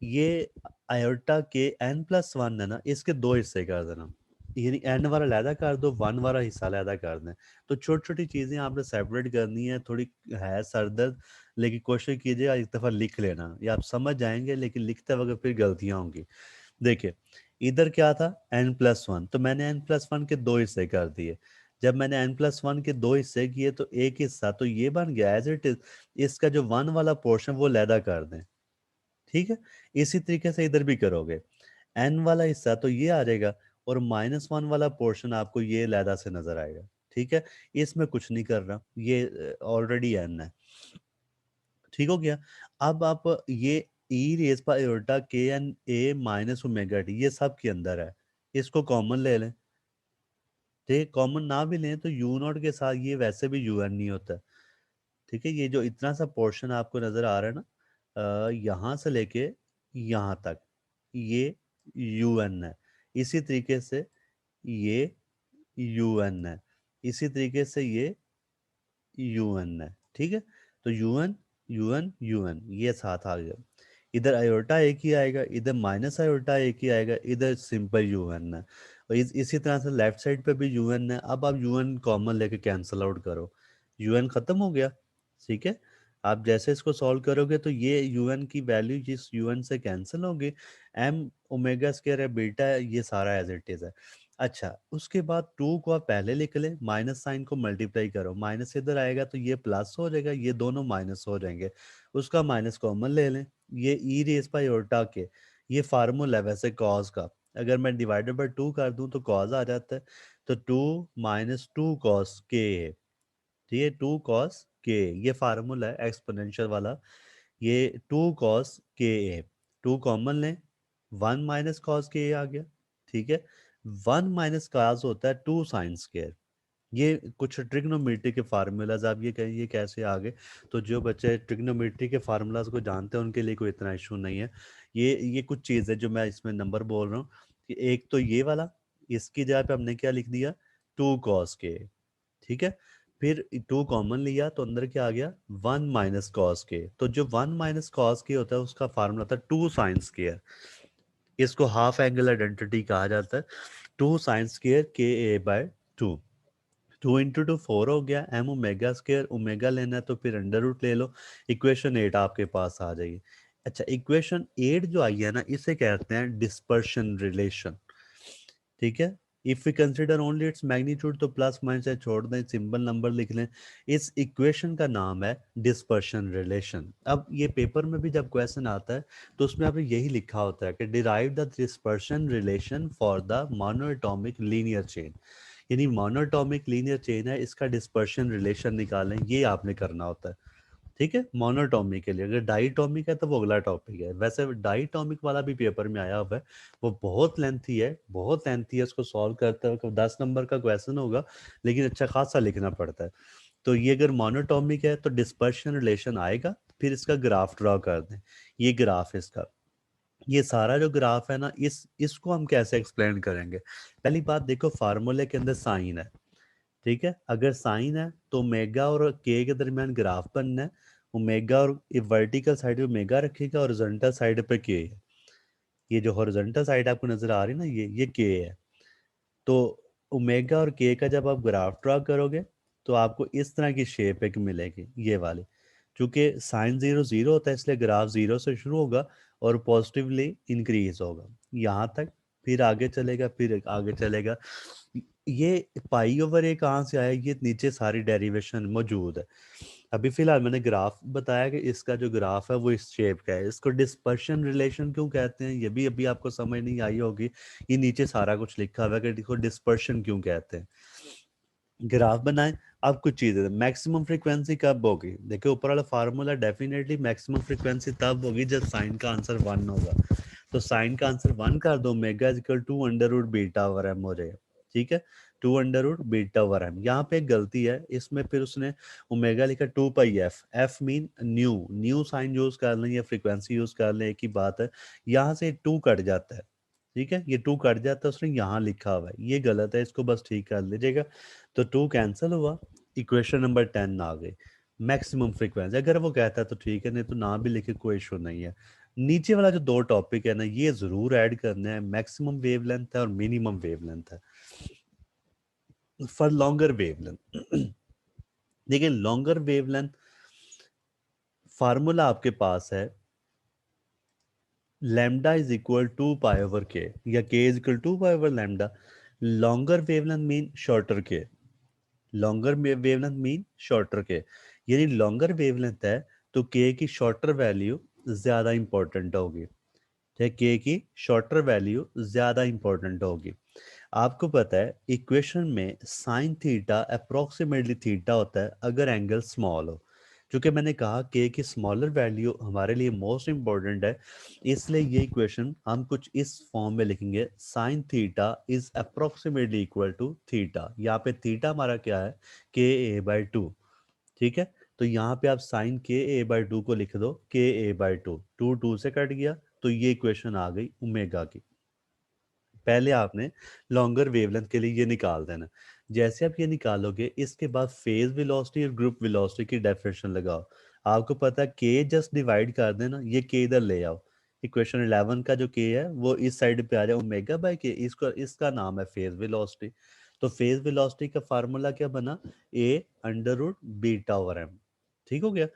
ये आयोटा के n+1 है ना, इसके दो हिस्से कर देना, यानी n वाला अलहदा कर दो, 1 वाला हिस्सा अलहदा कर दें। तो छोटी छोटी चीज़ें आपने सेपरेट करनी है, थोड़ी है सरदर्द, लेकिन कोशिश कीजिएगा एक दफ़ा लिख लेना, ये आप समझ जाएंगे, लेकिन लिखते वक्त फिर गलतियाँ होंगी। देखिए इधर क्या था n+1, तो मैंने n+1 के दो हिस्से कर दिए। जब मैंने n+1 के दो हिस्से किए तो एक हिस्सा तो ये बन गया एज इट इज, इसका जो 1 वाला पोर्शन वो अलहदा कर दें, ठीक है। इसी तरीके से इधर भी करोगे, एन वाला हिस्सा तो ये आ जाएगा और -1 वाला पोर्शन आपको ये लैदा से नजर आएगा, ठीक है। इसमें कुछ नहीं कर रहा, ये ऑलरेडी एन है, ठीक हो गया। अब आप ये ई रेज पर iota k n a minus omega t ये सब के अंदर है, इसको कॉमन ले लें, ठीक। कॉमन ना भी लें तो यू नॉट के साथ ये वैसे भी यू एन नहीं होता, ठीक है। ये जो इतना सा पोर्शन आपको नजर आ रहा है ना, यहाँ से लेके यहाँ तक, ये UN है। इसी तरीके से ये UN है, इसी तरीके से ये UN है, ठीक है। तो UN UN UN ये साथ आ गया। इधर आयोटा एक ही आएगा, इधर माइनस आयोटा एक ही आएगा, इधर सिंपल UN है। और इसी तरह से लेफ्ट साइड पे भी UN है। अब आप UN कॉमन लेके कैंसिल आउट करो, UN खत्म हो गया, ठीक है। आप जैसे इसको सॉल्व करोगे तो ये UN की वैल्यू जिस UN से कैंसिल होगी, m ओमेगा स्क्वायर है, बीटा है, ये सारा एज इट इज है। अच्छा उसके बाद 2 को आप पहले लिख लें, माइनस साइन को मल्टीप्लाई करो, माइनस इधर आएगा तो ये प्लस हो जाएगा, ये दोनों माइनस हो जाएंगे, उसका माइनस कॉमन ले लें। ये ई रेज बाय ओल्टा के, ये फार्मूला है वैसे कॉस का, अगर मैं डिवाइडेड बाय 2 कर दूं तो कॉस आ जाता है, तो 2 माइनस 2 कॉस के है, ठीक है। 2 कॉस के ये फार्मूला है एक्सपोनेंशियल वाला, ये 2 कॉस के है। 2 कॉमन लें, 1 माइनस कॉस के आ गया, ठीक है। 1 माइनस कॉस होता है 2 साइन स्क्वायर। ये कुछ ट्रिग्नोमेट्री के फार्मूलाज, आप ये कहें ये कैसे आ गए, तो जो बच्चे ट्रिग्नोमेट्री के फार्मूलाज को जानते हैं उनके लिए कोई इतना इशू नहीं है। ये कुछ चीज़ है जो मैं इसमें नंबर बोल रहा हूँ, कि एक तो ये वाला, इसकी जगह पे हमने क्या लिख दिया, 2 कॉस के, ठीक है। फिर 2 कॉमन लिया तो अंदर क्या आ गया, 1 माइनस कॉस के, तो जो 1 माइनस कॉस के होता है उसका फार्मूला था 2 साइन स्क्वायर, इसको हाफ एंगल आइडेंटिटी कहा जाता है। 2 साइन स्क्वायर के ए बाय 2, 2 into 2 4 हो गया, एम ओमेगा स्क्वायर, ओमेगा लेना है तो फिर अंडर रूट ले लो, इक्वेशन 8 आपके पास आ जाएगी। अच्छा इक्वेशन 8 जो आई है ना, इसे कहते हैं डिस्पर्शन रिलेशन, ठीक है। If we consider only its magnitude तो प्लस माइनस से छोड़ दें, सिंपल नंबर लिख लें, इस इक्वेशन का नाम है डिस्पर्शन रिलेशन। अब ये पेपर में भी जब क्वेश्चन आता है तो उसमें आपने यही लिखा होता है कि derive the dispersion relation for the monoatomic linear chain, यानी मोनोटॉमिक लीनियर चेन है, इसका डिस्पर्शन रिलेशन निकालें, ये आपने करना होता है, ठीक है, मोनोटॉमिक के लिए। अगर डाइटॉमिक है तो वो अगला टॉपिक है। वैसे डाइटॉमिक वाला भी पेपर में आया हुआ है, वो बहुत लेंथी है, बहुत लेंथी है, उसको सॉल्व करते हुए 10 नंबर का क्वेश्चन होगा, लेकिन अच्छा खासा लिखना पड़ता है। तो ये अगर मोनोटॉमिक है तो डिस्पर्शन रिलेशन आएगा, फिर इसका ग्राफ ड्रॉ कर दें। ये ग्राफ है इसका, ये सारा जो ग्राफ है ना, इसको हम कैसे एक्सप्लेन करेंगे। पहली बात देखो, फार्मूले के अंदर साइन है, ठीक है। अगर साइन है तो ओमेगा और के के दरमियान ग्राफ बनना है। ओमेगा और वर्टिकल साइड पे ओमेगा रखेगा, हॉरिजॉन्टल साइड पे के है। ये जो हॉरिजॉन्टल साइड आपको नजर आ रही है ना, ये के है। तो ओमेगा और के का जब आप ग्राफ ड्रा करोगे तो आपको इस तरह की शेप एक मिलेगी, ये वाली। क्योंकि साइन जीरो जीरो होता है, इसलिए ग्राफ जीरो से शुरू होगा और पॉजिटिवली इंक्रीज होगा यहाँ तक, फिर आगे चलेगा, फिर आगे चलेगा। ये पाई ओवर ए कहाँ से आया, ये नीचे सारी डेरिवेशन मौजूद है। अभी फिलहाल मैंने ग्राफ बताया कि इसका जो ग्राफ है वो इस शेप का है। इसको डिस्पर्शन रिलेशन क्यों कहते हैं, ये भी अभी आपको समझ नहीं आई होगी। ये नीचे सारा कुछ लिखा हुआ है कि देखो डिस्पर्शन क्यों कहते हैं। ग्राफ बनाएं, अब कुछ चीजें, मैक्सिमम फ्रीक्वेंसी कब होगी, देखो ऊपर वाला फार्मूला, डेफिनेटली मैक्सिमम फ्रीक्वेंसी तब होगी जब साइन का आंसर 1 होगा। तो साइन का आंसर 1 कर दो, omega equal to under root beta over m हो जाएगा, ठीक है। 2 under root beta over m. यहाँ पे एक गलती है इसमें, फिर उसने ओमेगा लिखा 2 pi f, f mean nu, nu sign use कर लें या फ्रीक्वेंसी यूज कर लें, एक ही बात है। यहाँ से 2 कट जाता है, ठीक है, ये 2 कट जाता है, उसने यहाँ लिखा हुआ है, ये गलत है, इसको बस ठीक कर लीजिएगा। तो 2 कैंसिल हुआ, इक्वेशन नंबर 10 आ गई। मैक्सिमम फ्रीक्वेंसी अगर वो कहता है तो ठीक है, नहीं तो ना भी लिखे, कोई इशू नहीं है। नीचे वाला जो दो टॉपिक है ना, ये जरूर ऐड करना है, मैक्सिमम वेवलेंथ है और मिनिमम वेवलेंथ है फॉर लॉन्गर वेवलेंथ। देखिए लॉन्गर वेवलेंथ फार्मूला आपके पास है, lambda is equal to pi over k, या k is equal to pi over lambda. Longer wavelength mean shorter k, longer wavelength mean shorter k, यानी longer wavelength है तो के की शॉर्टर वैल्यू ज्यादा इंपॉर्टेंट होगी, ठीक, के की शॉर्टर वैल्यू ज्यादा इंपॉर्टेंट होगी। आपको पता है इक्वेशन में साइन थीटा अप्रोक्सीमेटली थीटा होता है अगर एंगल स्मॉल हो। क्योंकि मैंने कहा के की स्मॉलर वैल्यू हमारे लिए मोस्ट इंपॉर्टेंट है, इसलिए ये इक्वेशन हम कुछ इस फॉर्म में लिखेंगे, sine theta is approximately equal to theta. यहाँ पे थीटा हमारा क्या है, के a/2, ठीक है। तो यहाँ पे आप साइन के a/2 को लिख दो, के a/2, 2 से कट गया, तो ये इक्वेशन आ गई ओमेगा की। पहले आपने लॉन्गर वेवलेंथ के लिए ये निकाल देना। जैसे आप ये निकालोगे, इसके बाद फेज वेलोसिटी और ग्रुप वेलोसिटी की डेफिनेशन लगाओ। आपको पता है के जस्ट डिवाइड कर देना, ये के इधर ले आओ, इक्वेशन 11 का जो के है वो इस साइड पे आ जाए, ओमेगा बाय के, इसको इसका नाम है फेज वेलोसिटी। तो फेज वेलोसिटी का फार्मूला क्या बना, a under root beta over m, ठीक हो गया।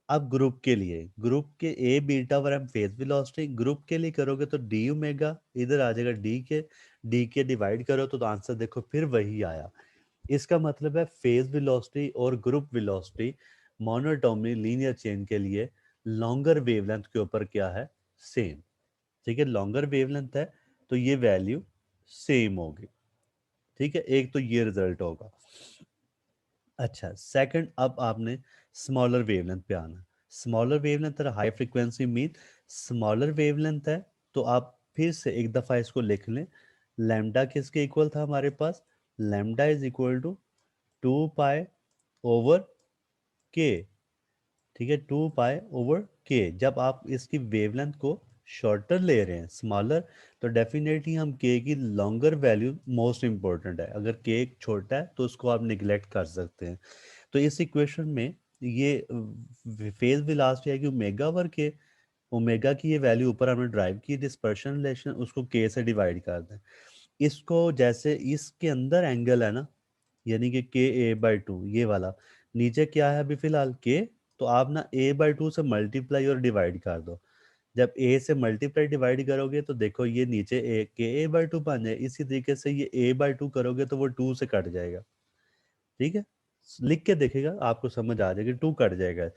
अब ग्रुप के लिए, ग्रुप के a beta over m phase velocity, group के लिए करोगे तो डी ओमेगा, इधर आ जाएगा डी के डिवाइड करो तो आंसर देखो फिर वही आया। इसका मतलब है फेज वेलोसिटी और group velocity monotony linear chain के लिए लॉन्गर वेवलेंथ के ऊपर क्या है, सेम, ठीक है। लॉन्गर वेवलेंथ है तो ये वैल्यू सेम होगी, ठीक है। एक तो ये रिजल्ट होगा। अच्छा सेकंड, अब आपने स्मॉलर वेवलेंथ पे आना। स्मॉलर वेवलेंथ और high frequency mean, smaller wavelength है तो आप फिर से एक दफ़ा इसको लिख लें। लैम्डा किसके इक्वल था हमारे पास, lambda is equal to 2 pi over k, ठीक है, 2 पाई ओवर के। जब आप इसकी वेवलेंथ को शॉर्टर ले रहे हैं, स्मॉलर, तो डेफिनेटली हम के की लॉन्गर वैल्यू मोस्ट इंपॉर्टेंट है। अगर के छोटा है तो उसको आप निगलेक्ट कर सकते हैं। तो इस इक्वेशन में ये फेज वेलोसिटी है कि ओमेगा ओवर के, ओमेगा की ये वैल्यू ऊपर हमने ड्राइव की, डिस्पर्शन रिलेशन उसको के से डिवाइड कर दें। इसको जैसे इसके अंदर एंगल है ना, यानी कि के a/2 ये वाला, नीचे क्या है अभी फिलहाल के, तो आप ना a/2 से मल्टीप्लाई और डिवाइड कर दो। जब a से मल्टीप्लाई डिवाइड करोगे तो देखो ये नीचे a के a/2 बन जाए, इसी तरीके से ये a/2 करोगे तो वो 2 से कट जाएगा, ठीक है। लिख के देखेगा आपको समझ आ जाएगा, 2 कट जाएगा।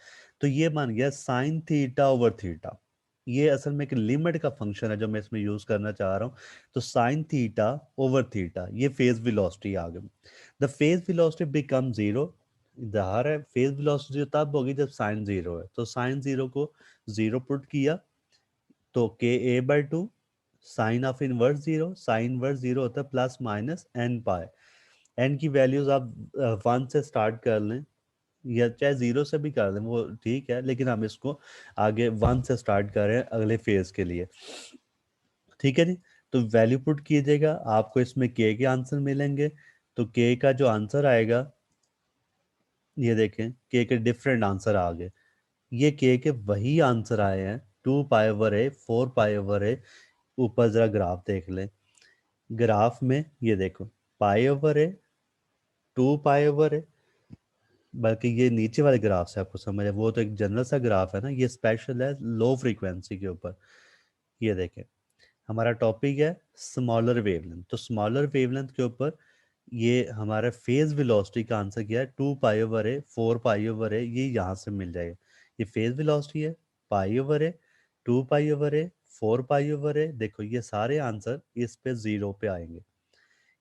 तो ये बन गया साइन थीटा ओवर थीटा। ये असल में एक लिमिट का फंक्शन है जो मैं इसमें यूज करना चाह रहा हूँ। तो साइन थीटा ओवर थीटा, ये फेज वेलोसिटी आ गई। The phase velocity become zero इधर है फेज वेलोसिटी तब होगी जब साइन जीरो है, तो साइन जीरो को जीरो पुट किया तो k a by two sine of inverse zero, sine inverse zero होता है plus minus n pi. N की वैल्यूज आप वन से स्टार्ट कर लें या चाहे जीरो से भी कर लें, वो ठीक है, लेकिन हम इसको आगे वन से स्टार्ट कर रहे हैं अगले फेज के लिए। ठीक है जी। तो वैल्यू पुट कीजिएगा, आपको इसमें के आंसर मिलेंगे। तो के का जो आंसर आएगा, ये देखें के के डिफरेंट आंसर आ गए। ये के वही आंसर आए हैं, 2 पाई ओवर ए 4 पाई ओवर ए। ऊपर जरा ग्राफ देख लें, ग्राफ में ये देखो पाई ओवर ए 2 पाई ओवर ए, बल्कि ये नीचे वाले ग्राफ से आपको समझ है, वो तो एक जनरल सा ग्राफ है ना, ये स्पेशल है लो फ्रीक्वेंसी के ऊपर। ये देखें हमारा टॉपिक है स्मॉलर वेवलेंथ, तो स्मॉलर वेवलेंथ के ऊपर ये हमारा फेज वेलोसिटी का आंसर क्या है, 2 पाई ओवर ए 4 पाई ओवर ए, ये यहाँ से मिल जाएगा। ये फेज वेलोसिटी है, पाई ओवर ए 2 पाई ओवर ए 4 पाई ओवर ए, देखो ये सारे आंसर इस पे जीरो पे आएंगे।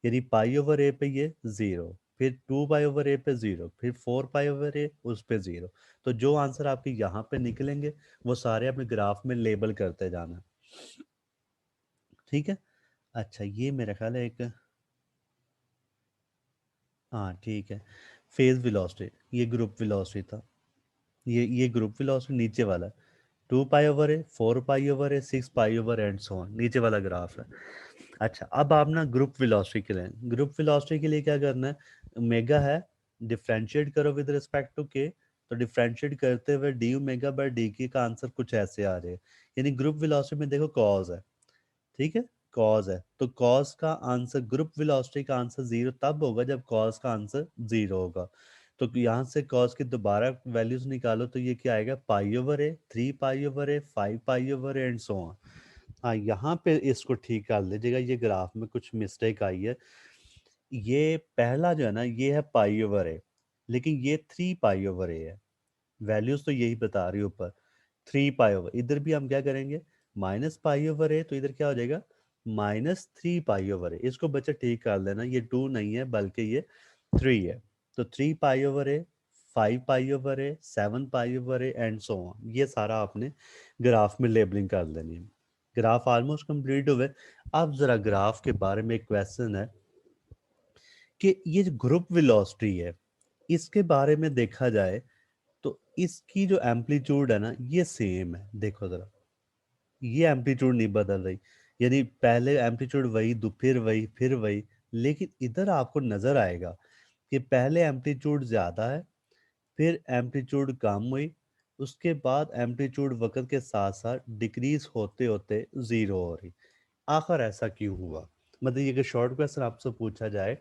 यानी पाई ओवर ए पे ये जीरो, फिर 2 पाई ओवर ए पे जीरो, फिर 4 पाई ओवर ए उस पे जीरो। तो जो आंसर आपके यहाँ पे निकलेंगे वो सारे अपने ग्राफ में लेबल करते जाना। ठीक है। अच्छा ये मेरा ख्याल है एक, हाँ ठीक है, फेज वेलोसिटी ये ग्रुप वेलोसिटी था, ये ग्रुप वेलोसिटी नीचे वाला 2 pi over A 4 pi over A 6 pi over and so on, नीचे वाला ग्राफ है। अच्छा अब आप ना ग्रुप वेलोसिटी के लिए, ग्रुप वेलोसिटी के लिए क्या करना है, ओमेगा है, डिफरेंशिएट करो विद रिस्पेक्ट टू के, तो डिफरेंशिएट करते हुए डी ओमेगा बाय डी के का आंसर कुछ ऐसे आ रहे हैं। यानी ग्रुप वेलोसिटी में देखो कॉज है, ठीक है, कॉज है, तो कॉज का आंसर ग्रुप वेलोसिटी का आंसर जीरो तब होगा जब कॉज का आंसर जीरो होगा। तो यहाँ से कॉज की दोबारा वैल्यूज निकालो तो ये क्या आएगा, pi over A 3 pi over A 5 pi over A and so on. हाँ यहाँ पे इसको ठीक कर लीजिएगा, ये ग्राफ में कुछ मिस्टेक आई है। ये पहला जो है ना ये है पाई ओवर ए, लेकिन ये 3 पाई ओवर ए है, वैल्यूज तो यही बता रही है ऊपर। 3 पाई ओवर, इधर भी हम क्या करेंगे, माइनस पाई ओवर ए, तो इधर क्या हो जाएगा -3 पाई ओवर ए। इसको बच्चे ठीक कर लेना, ये 2 नहीं है बल्कि ये 3 है। तो 3 pi over A 5 pi over A 7 pi over A and so on, ये सारा आपने ग्राफ में लेबलिंग कर लेनी है। ग्राफ ऑलमोस्ट कंप्लीट हुए। अब जरा ग्राफ के बारे में एक क्वेश्चन है कि ये जो ग्रुप वेलोसिटी है इसके बारे में देखा जाए तो इसकी जो एम्पलीट्यूड है ना ये सेम है, देखो जरा ये एम्पलीट्यूड नहीं बदल रही, यानी पहले एम्पलीट्यूड वही फिर वही फिर वही, लेकिन इधर आपको नजर आएगा कि पहले एम्पलीट्यूड ज्यादा है, फिर एम्पलीट्यूड कम हुई, उसके बाद एम्पलीट्यूड वक्त के साथ साथ डिक्रीज होते होते जीरो हो रही। आखिर ऐसा क्यों हुआ, मतलब ये कि शॉर्ट क्वेश्चन आपसे पूछा जाए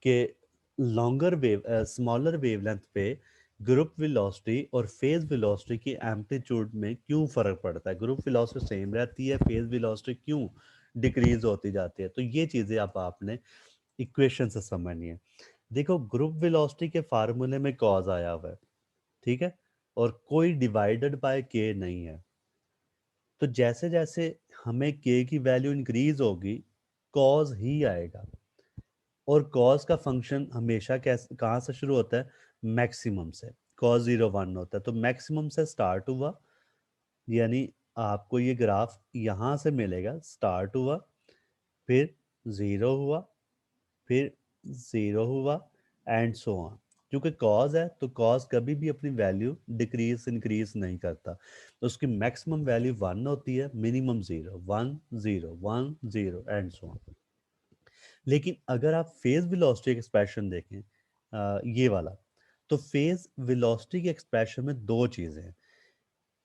कि लॉन्गर वेव स्मॉलर वेवलेंथ पे ग्रुप वेलोसिटी और फेज वेलोसिटी की एम्पलीट्यूड में क्यों फर्क पड़ता है, ग्रुप वेलोसिटी सेम रहती है, फेज वेलोसिटी क्यों डिक्रीज होती जाती है, तो ये चीजें आप आपने इक्वेशन से समझनी है। देखो ग्रुप वेलोसिटी के फार्मूले में कॉज आया हुआ है, ठीक है, और कोई डिवाइडेड बाय के नहीं है। तो जैसे जैसे हमें के की वैल्यू इंक्रीज होगी कॉज ही आएगा, और कॉज का फंक्शन हमेशा कैसे कहाँ से शुरू होता है, मैक्सिमम से। कॉज 0 1 होता है, तो मैक्सिमम से स्टार्ट हुआ, यानी आपको ये ग्राफ यहाँ से मिलेगा, स्टार्ट हुआ, फिर जीरो हुआ, फिर जीरो हुआ एंड सो ऑन। क्योंकि कॉज है तो कॉज कभी भी अपनी वैल्यू डिक्रीज इंक्रीज नहीं करता, तो उसकी मैक्सिमम वैल्यू 1 होती है, मिनिमम 0 1 0 1 0 एंड सो ऑन। लेकिन अगर आप फेज वेलोसिटी एक्सप्रेशन देखें, ये वाला, तो फेज वेलोसिटी की एक्सप्रेशन में दो चीजें हैं।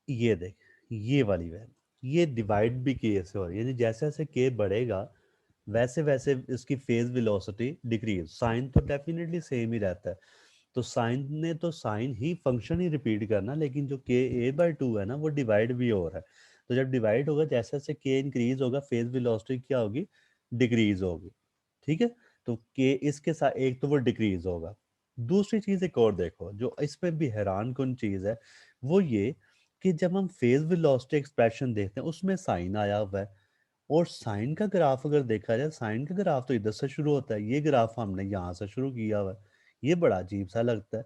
ये देख, ये वाली वैल्यू ये डिवाइड भी के से हो रही है, यानी जैसे जैसे के बढ़ेगा वैसे वैसे इसकी फेज वेलोसिटी डिक्रीज, साइन तो डेफिनेटली सेम ही रहता है, तो साइन ने तो साइन ही फंक्शन ही रिपीट करना, लेकिन जो के ए बाई टू है ना वो डिवाइड भी हो रहा है। तो जब डिवाइड होगा जैसे जैसे के इंक्रीज होगा फेज वेलोसिटी क्या होगी, डिक्रीज होगी। ठीक है, तो के इसके साथ एक तो वो डिक्रीज होगा। दूसरी चीज एक और देखो जो इस पे भी हैरान कुन चीज है, वो ये कि जब हम फेज वेलोसिटी एक्सप्रेशन देखते हैं उसमें साइन आया हुआ है, और साइन का ग्राफ अगर देखा जाए, साइन का ग्राफ तो इधर से शुरू होता है, ये ग्राफ हमने यहाँ से शुरू किया हुआ है। ये बड़ा अजीब सा लगता है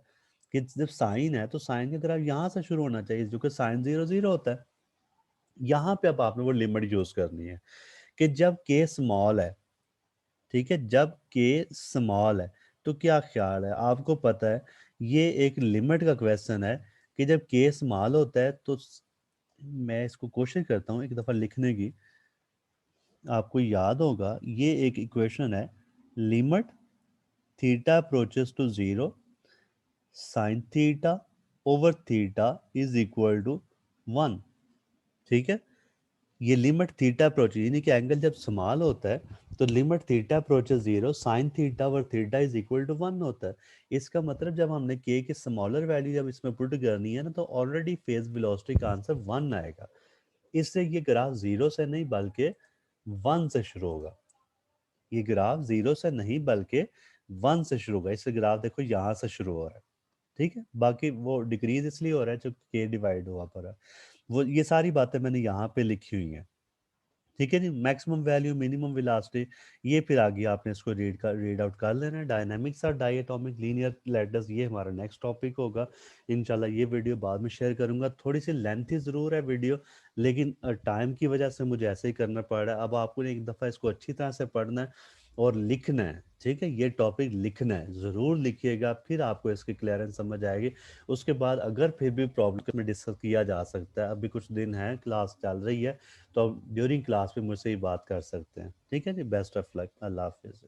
कि जब साइन है तो साइन का ग्राफ यहाँ से शुरू होना चाहिए, जो कि साइन 0 0 होता है। यहाँ पे अब आपने वो लिमिट यूज करनी है कि जब के स्मॉल है, ठीक है, जब के स्मॉल है तो क्या ख्याल है, आपको पता है ये एक लिमिट का क्वेश्चन है कि जब के स्मॉल होता है तो मैं इसको कोशिश करता हूँ एक दफ़ा लिखने की। आपको याद होगा ये एक इक्वेशन है, limit theta approaches to zero sine theta over theta is equal to 1। ठीक है, ये लिमिट थीटा अप्रोच यानी कि एंगल जब स्मॉल होता है तो limit theta approaches zero sine theta over theta is equal to 1 होता है। इसका मतलब जब हमने के की स्मॉलर वैल्यू जब इसमें पुट करनी है ना तो ऑलरेडी फेज वेलोसिटी का आंसर 1 आएगा। इससे ये ग्राफ जीरो से नहीं बल्कि 1 से शुरू होगा। ये ग्राफ जीरो से नहीं बल्कि 1 से शुरू होगा। इससे ग्राफ देखो यहाँ से शुरू हो रहा है, ठीक है, बाकी वो डिक्रीज इसलिए हो रहा है जो के डिवाइड हुआ पर है। वो ये सारी बातें मैंने यहाँ पे लिखी हुई हैं, ठीक है जी। मैक्सिमम वैल्यू, मिनिमम वेलोसिटी, ये फिर आगे आपने इसको रीड आउट कर लेना है। डायनामिक्स और डायटोमिक लीनियर लेटर्स, ये हमारा नेक्स्ट टॉपिक होगा इंशाल्लाह। ये वीडियो बाद में शेयर करूंगा, थोड़ी सी लेंथी ज़रूर है वीडियो, लेकिन टाइम की वजह से मुझे ऐसे ही करना पड़ रहा है। अब आपको एक दफ़ा इसको अच्छी तरह से पढ़ना है और लिखना है, ठीक है, ये टॉपिक लिखना है, ज़रूर लिखिएगा, फिर आपको इसकी क्लियरेंस समझ आएगी। उसके बाद अगर फिर भी प्रॉब्लम में डिस्कस किया जा सकता है, अभी कुछ दिन है, क्लास चल रही है, तो आप ड्यूरिंग क्लास पे मुझसे ही बात कर सकते हैं। ठीक है जी, बेस्ट ऑफ लक, अल्लाह हाफिज़।